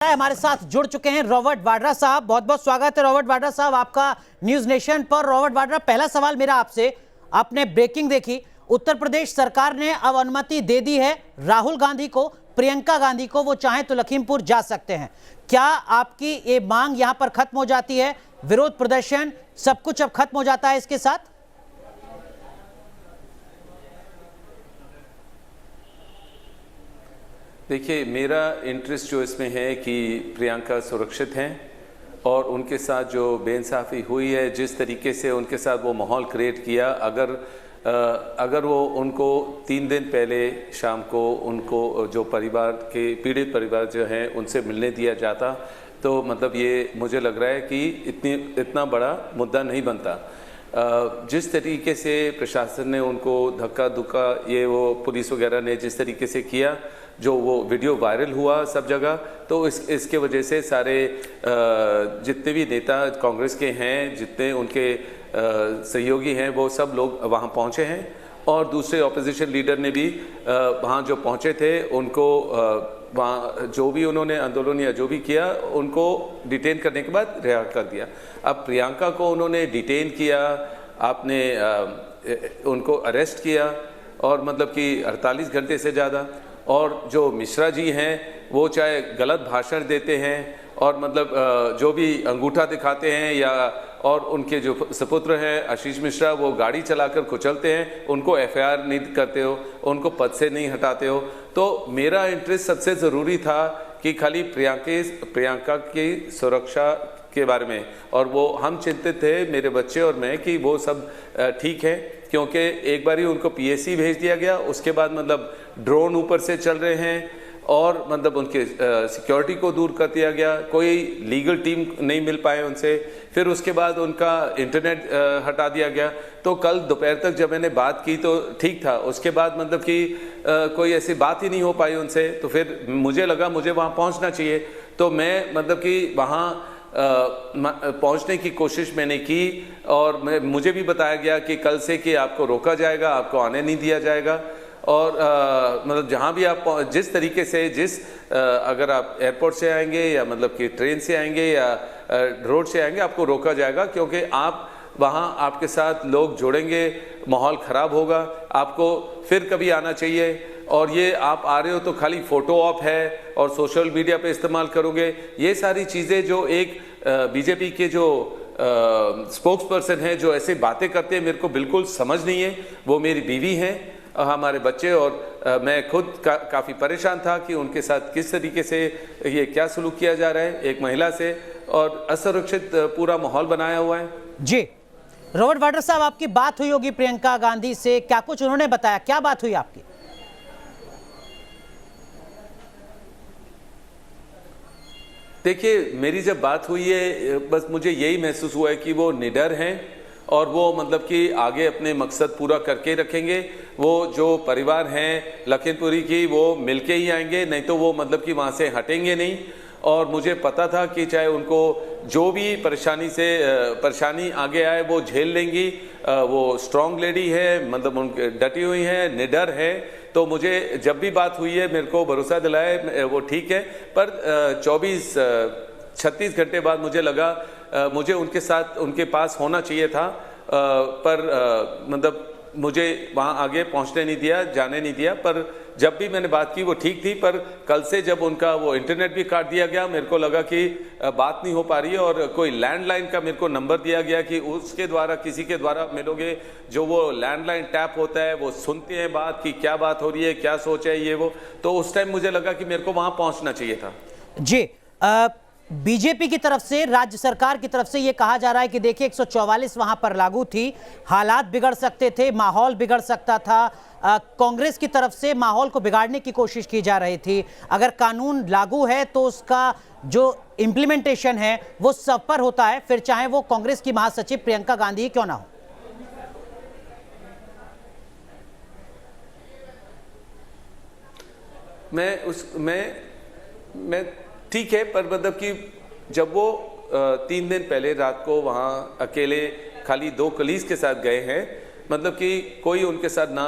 हमारे साथ जुड़ चुके हैं रॉबर्ट वाड्रा साहब। बहुत बहुत स्वागत है रॉबर्ट वाड्रा साहब आपका न्यूज नेशन पर। रॉबर्ट वाड्रा, पहला सवाल मेरा आपसे, आपने ब्रेकिंग देखी, उत्तर प्रदेश सरकार ने अब अनुमति दे दी है राहुल गांधी को, प्रियंका गांधी को, वो चाहें तो लखीमपुर जा सकते हैं। क्या आपकी ये मांग यहां पर खत्म हो जाती है? विरोध प्रदर्शन सब कुछ अब खत्म हो जाता है इसके साथ? देखिए, मेरा इंटरेस्ट जो इसमें है कि प्रियंका सुरक्षित हैं और उनके साथ जो बेइंसाफ़ी हुई है, जिस तरीके से उनके साथ वो माहौल क्रिएट किया, अगर वो उनको 3 दिन पहले शाम को उनको जो परिवार के पीड़ित परिवार जो हैं उनसे मिलने दिया जाता तो मतलब ये मुझे लग रहा है कि इतना बड़ा मुद्दा नहीं बनता। जिस तरीके से प्रशासन ने उनको धक्का धुक्का ये वो पुलिस वगैरह ने जिस तरीके से किया, जो वो वीडियो वायरल हुआ सब जगह, तो इसके वजह से सारे जितने भी नेता कांग्रेस के हैं, जितने उनके सहयोगी हैं, वो सब लोग वहाँ पहुँचे हैं और दूसरे ऑपोजिशन लीडर ने भी वहाँ जो पहुँचे थे उनको वहाँ जो भी उन्होंने आंदोलन या जो भी किया उनको डिटेन करने के बाद रिहा कर दिया। अब प्रियंका को उन्होंने डिटेन किया, आपने उनको अरेस्ट किया और मतलब कि 48 घंटे से ज़्यादा, और जो मिश्रा जी हैं वो चाहे गलत भाषण देते हैं और मतलब जो भी अंगूठा दिखाते हैं, या और उनके जो सुपुत्र हैं आशीष मिश्रा, वो गाड़ी चलाकर कुचलते हैं, उनको एफआईआर नहीं करते हो, उनको पद से नहीं हटाते हो। तो मेरा इंटरेस्ट सबसे ज़रूरी था कि खाली प्रियंका की सुरक्षा के बारे में, और वो हम चिंतित थे मेरे बच्चे और मैं कि वो सब ठीक है, क्योंकि एक बार ही उनको पीएसी भेज दिया गया, उसके बाद मतलब ड्रोन ऊपर से चल रहे हैं और मतलब उनके सिक्योरिटी को दूर कर दिया गया, कोई लीगल टीम नहीं मिल पाए उनसे, फिर उसके बाद उनका इंटरनेट हटा दिया गया। तो कल दोपहर तक जब मैंने बात की तो ठीक था, उसके बाद मतलब कि कोई ऐसी बात ही नहीं हो पाई उनसे, तो फिर मुझे लगा मुझे वहाँ पहुँचना चाहिए, तो मैं मतलब कि वहाँ पहुंचने की कोशिश मैंने की और मुझे भी बताया गया कि कल से कि आपको रोका जाएगा, आपको आने नहीं दिया जाएगा, और मतलब जहां भी आप जिस तरीके से अगर आप एयरपोर्ट से आएंगे या मतलब कि ट्रेन से आएंगे या रोड से आएंगे, आपको रोका जाएगा, क्योंकि आप वहां आपके साथ लोग जुड़ेंगे, माहौल ख़राब होगा, आपको फिर कभी आना चाहिए, और ये आप आ रहे हो तो खाली फ़ोटो ऑप है और सोशल मीडिया पे इस्तेमाल करोगे। ये सारी चीज़ें जो एक बीजेपी के जो स्पोक्स पर्सन है जो ऐसे बातें करते हैं, मेरे को बिल्कुल समझ नहीं है। वो मेरी बीवी हैं, हमारे बच्चे, और मैं खुद काफ़ी परेशान था कि उनके साथ किस तरीके से ये क्या सलूक किया जा रहा है एक महिला से, और असुरक्षित पूरा माहौल बनाया हुआ है। जी रॉबर्ट वाड्रा साहब, आपकी बात हुई होगी प्रियंका गांधी से, क्या कुछ उन्होंने बताया? क्या बात हुई आपकी? देखिए, मेरी जब बात हुई है, बस मुझे यही महसूस हुआ है कि वो निडर हैं और वो मतलब कि आगे अपने मकसद पूरा करके रखेंगे। वो जो परिवार हैं लखीमपुरी की, वो मिलके ही आएंगे, नहीं तो वो मतलब कि वहाँ से हटेंगे नहीं। और मुझे पता था कि चाहे उनको जो भी परेशानी आगे आए वो झेल लेंगी। वो स्ट्रॉन्ग लेडी है, मतलब उनके डटी हुई हैं, निडर है। तो मुझे जब भी बात हुई है मेरे को भरोसा दिलाया वो ठीक है, पर 24-36 घंटे बाद मुझे लगा मुझे उनके साथ उनके पास होना चाहिए था, पर मतलब मुझे वहाँ आगे पहुँचने नहीं दिया, जाने नहीं दिया। पर जब भी मैंने बात की वो ठीक थी, पर कल से जब उनका वो इंटरनेट भी काट दिया गया, मेरे को लगा कि बात नहीं हो पा रही है, और कोई लैंडलाइन का मेरे को नंबर दिया गया कि उसके द्वारा किसी के द्वारा मिलोगे, जो वो लैंडलाइन टैप होता है, वो सुनते हैं बात की क्या बात हो रही है, क्या सोच है ये वो। तो उस टाइम मुझे लगा कि मेरे को वहाँ पहुँचना चाहिए था। जी, बीजेपी की तरफ से, राज्य सरकार की तरफ से ये कहा जा रहा है कि देखिए 144 वहां पर लागू थी, हालात बिगड़ सकते थे, माहौल बिगड़ सकता था। कांग्रेस की तरफ से माहौल को बिगाड़ने की कोशिश की जा रही थी। अगर कानून लागू है तो उसका जो इंप्लीमेंटेशन है वो सब पर होता है, फिर चाहे वो कांग्रेस की महासचिव प्रियंका गांधी क्यों ना हो। मैं ठीक है, पर मतलब कि जब वो 3 दिन पहले रात को वहाँ अकेले खाली 2 कलीग के साथ गए हैं, मतलब कि कोई उनके साथ ना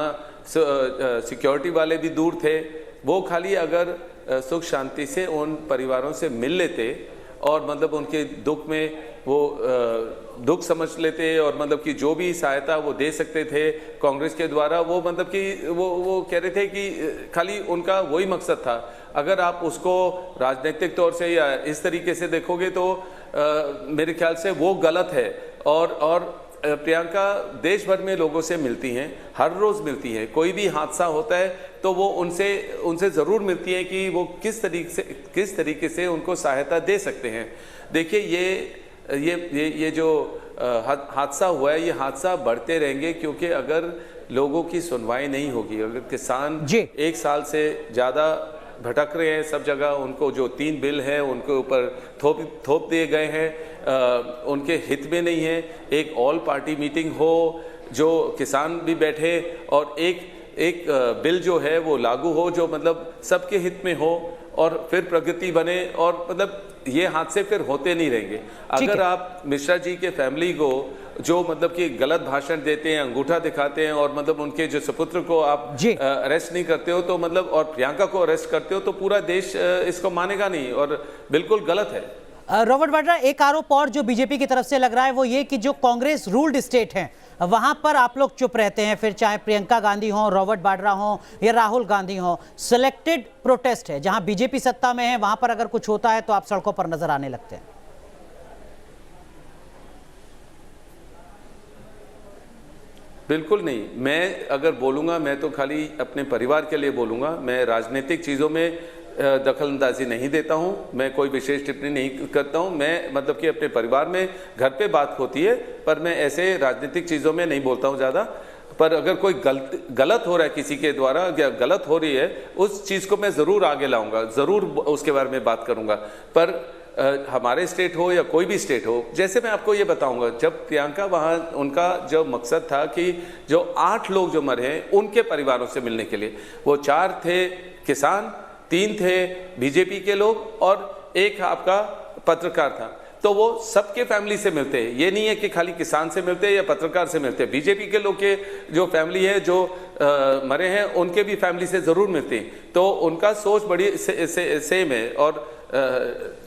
सिक्योरिटी वाले भी दूर थे, वो खाली अगर सुख शांति से उन परिवारों से मिल लेते और मतलब उनके दुख में वो दुख समझ लेते और मतलब कि जो भी सहायता वो दे सकते थे कांग्रेस के द्वारा, वो मतलब कि वो कह रहे थे कि खाली उनका वही मकसद था। अगर आप उसको राजनीतिक तौर से या इस तरीके से देखोगे तो मेरे ख्याल से वो गलत है। और प्रियंका देश भर में लोगों से मिलती हैं, हर रोज़ मिलती हैं। कोई भी हादसा होता है तो वो उनसे ज़रूर मिलती हैं कि वो किस तरीके से उनको सहायता दे सकते हैं। देखिए ये जो हादसा हुआ है, ये हादसा बढ़ते रहेंगे, क्योंकि अगर लोगों की सुनवाई नहीं होगी, अगर किसान 1 साल से ज़्यादा भटक रहे हैं सब जगह, उनको जो 3 बिल हैं उनके ऊपर थोप दिए गए हैं, उनके हित में नहीं है। एक ऑल पार्टी मीटिंग हो, जो किसान भी बैठे और एक बिल जो है वो लागू हो जो मतलब सबके हित में हो और फिर प्रगति बने, और मतलब ये हादसे फिर होते नहीं रहेंगे। अगर आप मिश्रा जी के फैमिली को जो मतलब कि गलत भाषण देते हैं, अंगूठा दिखाते हैं और मतलब उनके जो सुपुत्र को आप अरेस्ट नहीं करते हो तो मतलब, और प्रियंका को अरेस्ट करते हो तो पूरा देश इसको मानेगा नहीं, और बिल्कुल गलत है। रॉबर्ट वाड्रा, एक आरोप और जो बीजेपी की तरफ से लग रहा है वो ये कि जो कांग्रेस रूल्ड स्टेट है वहां पर आप लोग चुप रहते हैं, फिर चाहे प्रियंका गांधी हो, रॉबर्ट वाड्रा हो या राहुल गांधी हो। सिलेक्टेड प्रोटेस्ट है, जहां बीजेपी सत्ता में है वहां पर अगर कुछ होता है तो आप सड़कों पर नजर आने लगते हैं। बिल्कुल नहीं। मैं अगर बोलूँगा मैं तो खाली अपने परिवार के लिए बोलूँगा। मैं राजनीतिक चीज़ों में दखलंदाजी नहीं देता हूँ, मैं कोई विशेष टिप्पणी नहीं करता हूँ। मैं मतलब कि अपने परिवार में घर पे बात होती है, पर मैं ऐसे राजनीतिक चीज़ों में नहीं बोलता हूँ ज़्यादा। पर अगर कोई गलत हो रहा है किसी के द्वारा या गलत हो रही है, उस चीज़ को मैं ज़रूर आगे लाऊंगा, ज़रूर उसके बारे में बात करूँगा। पर हमारे स्टेट हो या कोई भी स्टेट हो, जैसे मैं आपको ये बताऊंगा, जब प्रियंका वहाँ, उनका जो मकसद था कि जो 8 लोग जो मरे हैं उनके परिवारों से मिलने के लिए, वो 4 थे किसान, 3 थे बीजेपी के लोग और 1 आपका पत्रकार था। तो वो सबके फैमिली से मिलते हैं, ये नहीं है कि खाली किसान से मिलते हैं या पत्रकार से मिलते हैं। बीजेपी के लोग के जो फैमिली है जो मरे हैं उनके भी फैमिली से ज़रूर मिलते हैं। तो उनका सोच बड़ी सेम है, और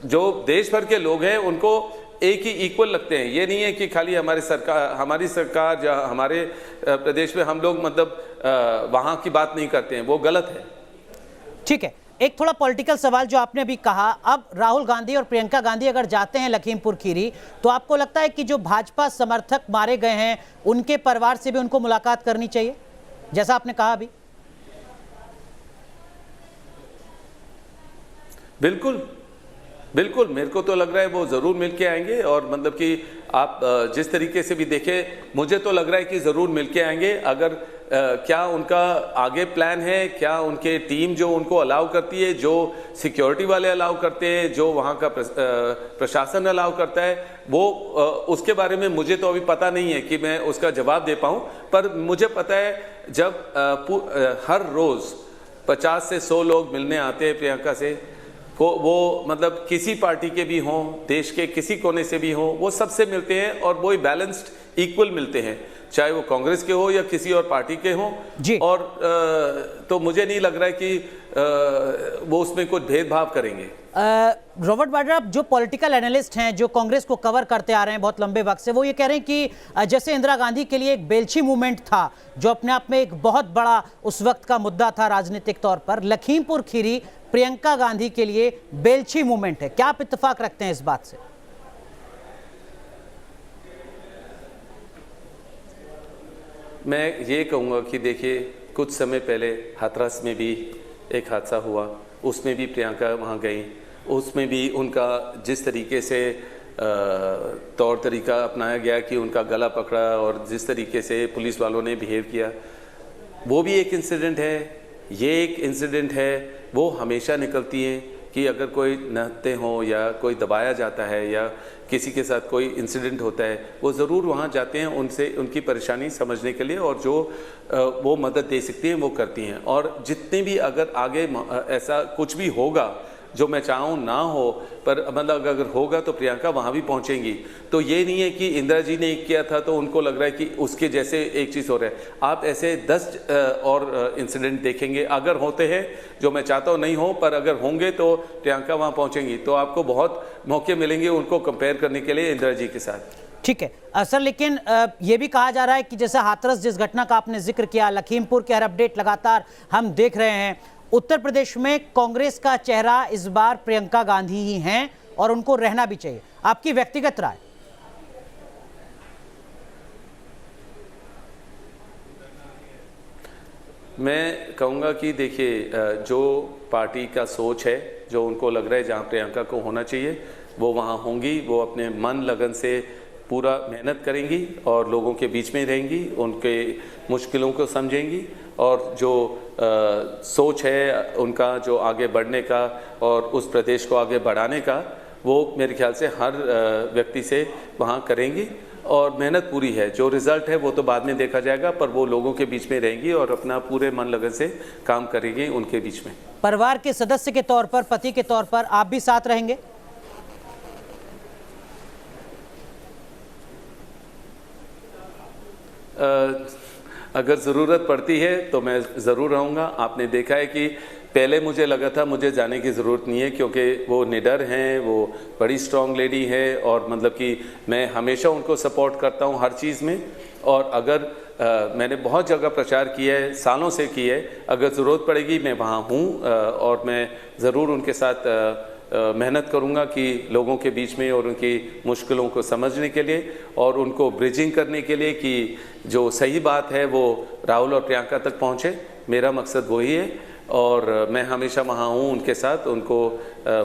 जो देश भर के लोग हैं उनको एक ही इक्वल लगते हैं। ये नहीं है कि खाली हमारी सरकार या हमारे प्रदेश में हम लोग मतलब वहाँ की बात नहीं करते हैं, वो गलत है। ठीक है, एक थोड़ा पॉलिटिकल सवाल जो आपने अभी कहा, अब राहुल गांधी और प्रियंका गांधी अगर जाते हैं लखीमपुर खीरी, तो आपको लगता है कि जो भाजपा समर्थक मारे गए हैं उनके परिवार से भी उनको मुलाकात करनी चाहिए, जैसा आपने कहा अभी? बिल्कुल बिल्कुल, मेरे को तो लग रहा है वो ज़रूर मिल के आएंगे। और मतलब कि आप जिस तरीके से भी देखें, मुझे तो लग रहा है कि ज़रूर मिल के आएंगे। अगर क्या उनका आगे प्लान है, क्या उनके टीम जो उनको अलाउ करती है, जो सिक्योरिटी वाले अलाउ करते हैं, जो वहाँ का प्रशासन अलाउ करता है, वो उसके बारे में मुझे तो अभी पता नहीं है कि मैं उसका जवाब दे पाऊँ। पर मुझे पता है जब हर रोज़ 50 से 100 लोग मिलने आते हैं प्रियंका से, वो मतलब किसी पार्टी के भी हों, देश के किसी कोने से भी हों, वो सबसे मिलते हैं और वो बैलेंस्ड इक्वल मिलते हैं, चाहे वो कांग्रेस के हो या किसी और पार्टी के हों। और तो मुझे नहीं लग रहा है कि वो उसमें कुछ भेदभाव करेंगे। रॉबर्ट वाड्रा, जो पॉलिटिकल एनालिस्ट हैं जो कांग्रेस को कवर करते आ रहे हैं बहुत लंबे वक्त से, वो ये कह रहे हैं कि जैसे इंदिरा गांधी के लिए एक बेलछी मूवमेंट था जो अपने आप में एक बहुत बड़ा उस वक्त का मुद्दा था राजनीतिक तौर पर, लखीमपुर खीरी प्रियंका गांधी के लिए बेलछी मूवमेंट है। क्या आप इत्तेफाक रखते हैं इस बात से? मैं ये कहूँगा कि देखिए, कुछ समय पहले हाथरस में भी एक हादसा हुआ, उसमें भी प्रियंका वहाँ गई, उसमें भी उनका जिस तरीके से तौर तरीका अपनाया गया कि उनका गला पकड़ा और जिस तरीके से पुलिस वालों ने बिहेव किया, वो भी एक इंसिडेंट है। ये एक इंसिडेंट है, वो हमेशा निकलती हैं कि अगर कोई नहते हों या कोई दबाया जाता है या किसी के साथ कोई इंसिडेंट होता है, वो ज़रूर वहाँ जाते हैं उनसे उनकी परेशानी समझने के लिए, और जो वो मदद दे सकती हैं वो करती हैं। और जितने भी अगर आगे ऐसा कुछ भी होगा, जो मैं चाहूँ ना हो, पर मतलब अगर होगा तो प्रियंका वहाँ भी पहुँचेंगी। तो ये नहीं है कि इंदिरा जी ने किया था तो उनको लग रहा है कि उसके जैसे एक चीज़ हो रहा है। आप ऐसे 10 और इंसिडेंट देखेंगे, अगर होते हैं, जो मैं चाहता हूँ नहीं हो, पर अगर होंगे तो प्रियंका वहाँ पहुँचेंगी, तो आपको बहुत मौके मिलेंगे उनको कंपेयर करने के लिए इंदिरा जी के साथ। ठीक है सर, लेकिन ये भी कहा जा रहा है कि जैसे हाथरस जिस घटना का आपने जिक्र किया, लखीमपुर के हर अपडेट लगातार हम देख रहे हैं, उत्तर प्रदेश में कांग्रेस का चेहरा इस बार प्रियंका गांधी ही हैं और उनको रहना भी चाहिए। आपकी व्यक्तिगत राय? मैं कहूँगा कि देखिए, जो पार्टी का सोच है, जो उनको लग रहा है जहाँ प्रियंका को होना चाहिए वो वहाँ होंगी। वो अपने मन लगन से पूरा मेहनत करेंगी और लोगों के बीच में रहेंगी, उनके मुश्किलों को समझेंगी, और जो सोच है उनका जो आगे बढ़ने का और उस प्रदेश को आगे बढ़ाने का, वो मेरे ख्याल से हर व्यक्ति से वहाँ करेंगी। और मेहनत पूरी है, जो रिज़ल्ट है वो तो बाद में देखा जाएगा, पर वो लोगों के बीच में रहेंगी और अपना पूरे मन लगन से काम करेंगी उनके बीच में। परिवार के सदस्य के तौर पर, पति के तौर पर आप भी साथ रहेंगे? अगर ज़रूरत पड़ती है तो मैं ज़रूर रहूँगा। आपने देखा है कि पहले मुझे लगा था मुझे जाने की ज़रूरत नहीं है, क्योंकि वो निडर हैं, वो बड़ी स्ट्रॉन्ग लेडी है, और मतलब कि मैं हमेशा उनको सपोर्ट करता हूँ हर चीज़ में। और अगर मैंने बहुत जगह प्रचार किया है, सालों से किया है, अगर ज़रूरत पड़ेगी मैं वहाँ हूँ, और मैं ज़रूर उनके साथ मेहनत करूंगा कि लोगों के बीच में और उनकी मुश्किलों को समझने के लिए और उनको ब्रिजिंग करने के लिए कि जो सही बात है वो राहुल और प्रियंका तक पहुंचे। मेरा मकसद वही है और मैं हमेशा वहाँ हूँ उनके साथ, उनको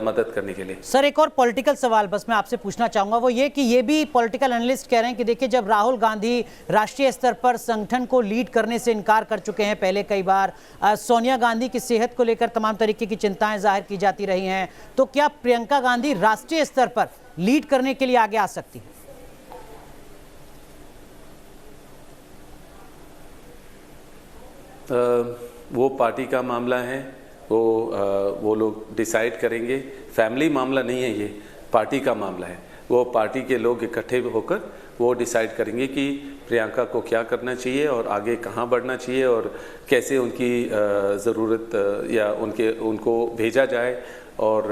मदद करने के लिए। सर, एक और पॉलिटिकल सवाल बस मैं आपसे पूछना चाहूंगा, वो ये कि ये भी पॉलिटिकल एनालिस्ट कह रहे हैं कि देखिए, जब राहुल गांधी राष्ट्रीय स्तर पर संगठन को लीड करने से इनकार कर चुके हैं पहले कई बार, सोनिया गांधी की सेहत को लेकर तमाम तरीके की चिंताएं जाहिर की जाती रही हैं, तो क्या प्रियंका गांधी राष्ट्रीय स्तर पर लीड करने के लिए आगे आ सकती है? वो पार्टी का मामला है, वो लोग डिसाइड करेंगे। फैमिली मामला नहीं है, ये पार्टी का मामला है। वो पार्टी के लोग इकट्ठे होकर वो डिसाइड करेंगे कि प्रियंका को क्या करना चाहिए और आगे कहाँ बढ़ना चाहिए और कैसे उनकी ज़रूरत या उनको भेजा जाए और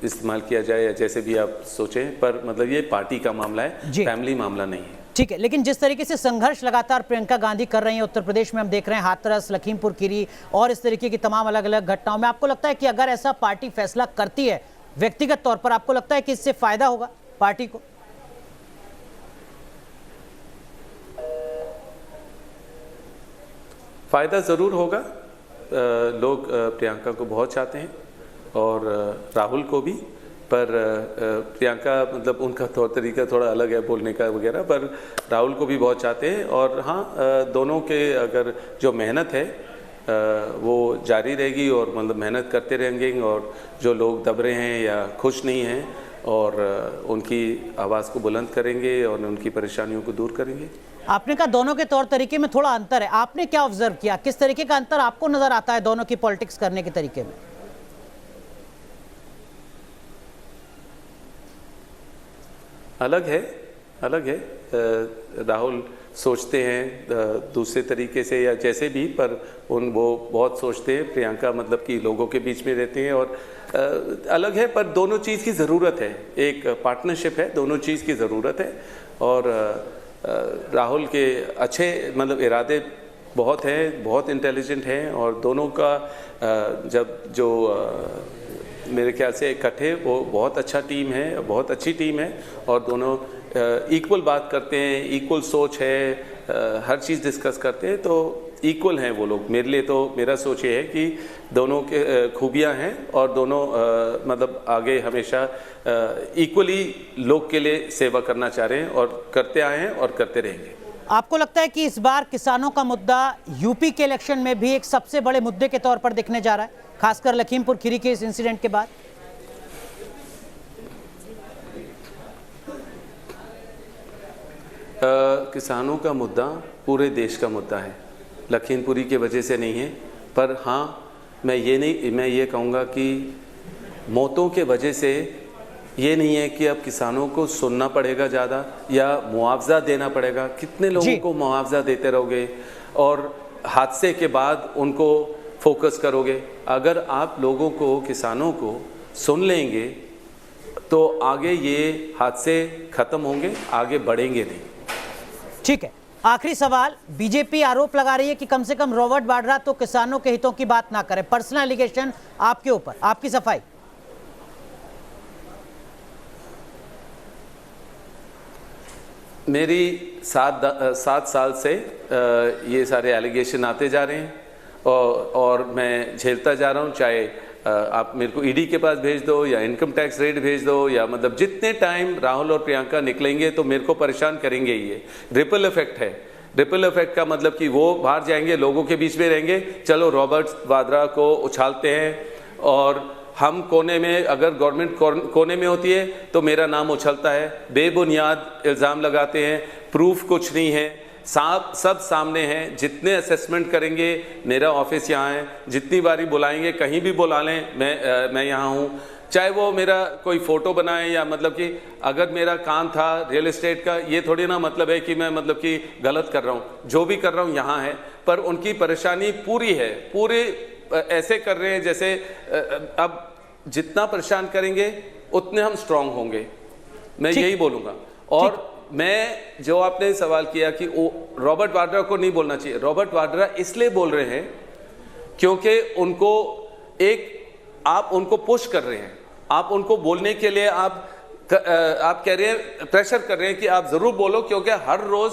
इस्तेमाल किया जाए, या जैसे भी आप सोचें, पर मतलब ये पार्टी का मामला है, फैमिली मामला नहीं है। ठीक है, लेकिन जिस तरीके से संघर्ष लगातार प्रियंका गांधी कर रही हैं उत्तर प्रदेश में, हम देख रहे हैं हाथरस, लखीमपुर खीरी और इस तरीके की तमाम अलग अलग घटनाओं में, आपको लगता है कि अगर ऐसा पार्टी फैसला करती है व्यक्तिगत तौर पर, आपको लगता है कि इससे फायदा होगा पार्टी को? फायदा जरूर होगा। लोग प्रियंका को बहुत चाहते हैं और राहुल को भी, पर प्रियंका मतलब उनका तौर तरीका थोड़ा अलग है बोलने का वगैरह, पर राहुल को भी बहुत चाहते हैं। और हाँ, दोनों के अगर जो मेहनत है वो जारी रहेगी और मतलब मेहनत करते रहेंगे, और जो लोग दब रहे हैं या खुश नहीं हैं और उनकी आवाज़ को बुलंद करेंगे और उनकी परेशानियों को दूर करेंगे। आपने कहा दोनों के तौर तरीके में थोड़ा अंतर है, आपने क्या ऑब्जर्व किया, किस तरीके का अंतर आपको नजर आता है दोनों की पॉलिटिक्स करने के तरीके में? अलग है। राहुल सोचते हैं दूसरे तरीके से या जैसे भी, पर वो बहुत सोचते हैं। प्रियंका मतलब कि लोगों के बीच में रहते हैं और अलग है, पर दोनों चीज़ की ज़रूरत है। एक पार्टनरशिप है, दोनों चीज़ की ज़रूरत है। और राहुल के अच्छे मतलब इरादे बहुत हैं, बहुत इंटेलिजेंट हैं, और दोनों का मेरे ख्याल से इकट्ठे वो बहुत अच्छा टीम है, बहुत अच्छी टीम है, और दोनों इक्वल बात करते हैं, इक्वल सोच है, हर चीज़ डिस्कस करते हैं, तो इक्वल हैं वो लोग। मेरे लिए तो मेरा सोच ये है कि दोनों के खूबियाँ हैं और दोनों मतलब आगे हमेशा इक्वली लोग के लिए सेवा करना चाह रहे हैं और करते आए हैं और करते रहेंगे। आपको लगता है कि इस बार किसानों का मुद्दा यूपी के इलेक्शन में भी एक सबसे बड़े मुद्दे के तौर पर दिखने जा रहा है, खासकर लखीमपुर खीरी के इस इंसिडेंट के बाद? किसानों का मुद्दा पूरे देश का मुद्दा है, लखीमपुरी की वजह से नहीं है। पर हाँ, मैं ये कहूँगा कि मौतों के वजह से ये नहीं है कि अब किसानों को सुनना पड़ेगा ज़्यादा या मुआवजा देना पड़ेगा। कितने लोगों को मुआवजा देते रहोगे और हादसे के बाद उनको फोकस करोगे? अगर आप लोगों को, किसानों को सुन लेंगे तो आगे ये हादसे खत्म होंगे, आगे बढ़ेंगे नहीं। ठीक है, आखिरी सवाल। बीजेपी आरोप लगा रही है कि कम से कम रॉबर्ट वाड्रा तो किसानों के हितों की बात ना करे, पर्सनल एलिगेशन आपके ऊपर, आपकी सफाई। मेरी 7 साल से ये सारे एलिगेशन आते जा रहे हैं और मैं झेलता जा रहा हूँ। चाहे आप मेरे को ईडी के पास भेज दो या इनकम टैक्स रेड भेज दो, या मतलब जितने टाइम राहुल और प्रियंका निकलेंगे तो मेरे को परेशान करेंगे। ये रिपल इफेक्ट है। रिपल इफेक्ट का मतलब कि वो बाहर जाएंगे, लोगों के बीच में रहेंगे, चलो रॉबर्ट वाड्रा को उछालते हैं और हम कोने में, अगर गवर्नमेंट कोने में होती है तो मेरा नाम उछलता है, बेबुनियाद इल्ज़ाम लगाते हैं, प्रूफ कुछ नहीं है, सब सामने हैं। जितने असेसमेंट करेंगे, मेरा ऑफिस यहाँ है, जितनी बारी बुलाएंगे, कहीं भी बुला लें, मैं यहाँ हूँ। चाहे वो मेरा कोई फ़ोटो बनाए या मतलब कि अगर मेरा काम था रियल एस्टेट का, ये थोड़ी ना मतलब है कि मैं मतलब कि गलत कर रहा हूँ। जो भी कर रहा हूँ यहाँ है, पर उनकी परेशानी पूरी है। पूरे ऐसे कर रहे हैं जैसे अब जितना परेशान करेंगे उतने हम स्ट्रांग होंगे, मैं यही बोलूँगा। और मैं, जो आपने सवाल किया कि रॉबर्ट वाड्रा को नहीं बोलना चाहिए, रॉबर्ट वाड्रा इसलिए बोल रहे हैं क्योंकि उनको आप उनको पुश कर रहे हैं, आप उनको बोलने के लिए आप कह रहे हैं, प्रेशर कर रहे हैं कि आप जरूर बोलो, क्योंकि हर रोज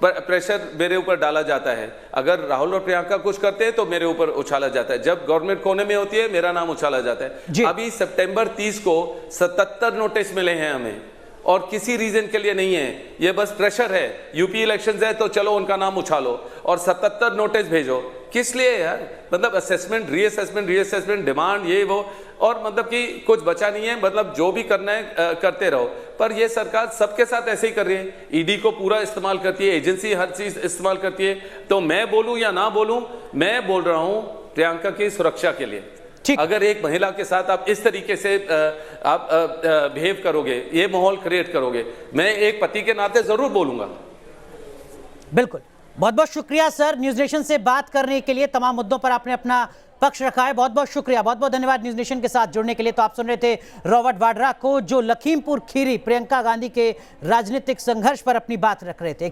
प्रेशर मेरे ऊपर डाला जाता है। अगर राहुल और प्रियंका कुछ करते हैं तो मेरे ऊपर उछाला जाता है, जब गवर्नमेंट कोने में होती है मेरा नाम उछाला जाता है। अभी सितंबर 30 को 77 नोटिस मिले हैं हमें और किसी रीजन के लिए नहीं है, ये बस प्रेशर है। यूपी इलेक्शंस है तो चलो उनका नाम उछालो और 77 नोटिस भेजो। किस लिए यार? मतलब असेसमेंट, रीअसेसमेंट, डिमांड, ये वो, और मतलब कि कुछ बचा नहीं है। मतलब जो भी करना है करते रहो। पर ये सरकार सबके साथ ऐसे ही कर रही है, ईडी को पूरा इस्तेमाल करती है, एजेंसी हर चीज इस्तेमाल करती है। तो मैं बोलूं या ना बोलूं, मैं बोल रहा हूं प्रियंका की सुरक्षा के लिए। अगर एक महिला के साथ आप इस तरीके से आप बिहेव करोगे, ये माहौल क्रिएट करोगे, मैं एक पति के नाते जरूर बोलूंगा। बिल्कुल, बहुत बहुत शुक्रिया सर, न्यूज नेशन से बात करने के लिए। तमाम मुद्दों पर आपने अपना पक्ष रखा है, बहुत बहुत शुक्रिया, बहुत बहुत धन्यवाद न्यूज नेशन के साथ जुड़ने के लिए। तो आप सुन रहे थे रॉबर्ट वाड्रा को, जो लखीमपुर खीरी प्रियंका गांधी के राजनीतिक संघर्ष पर अपनी बात रख रहे थे।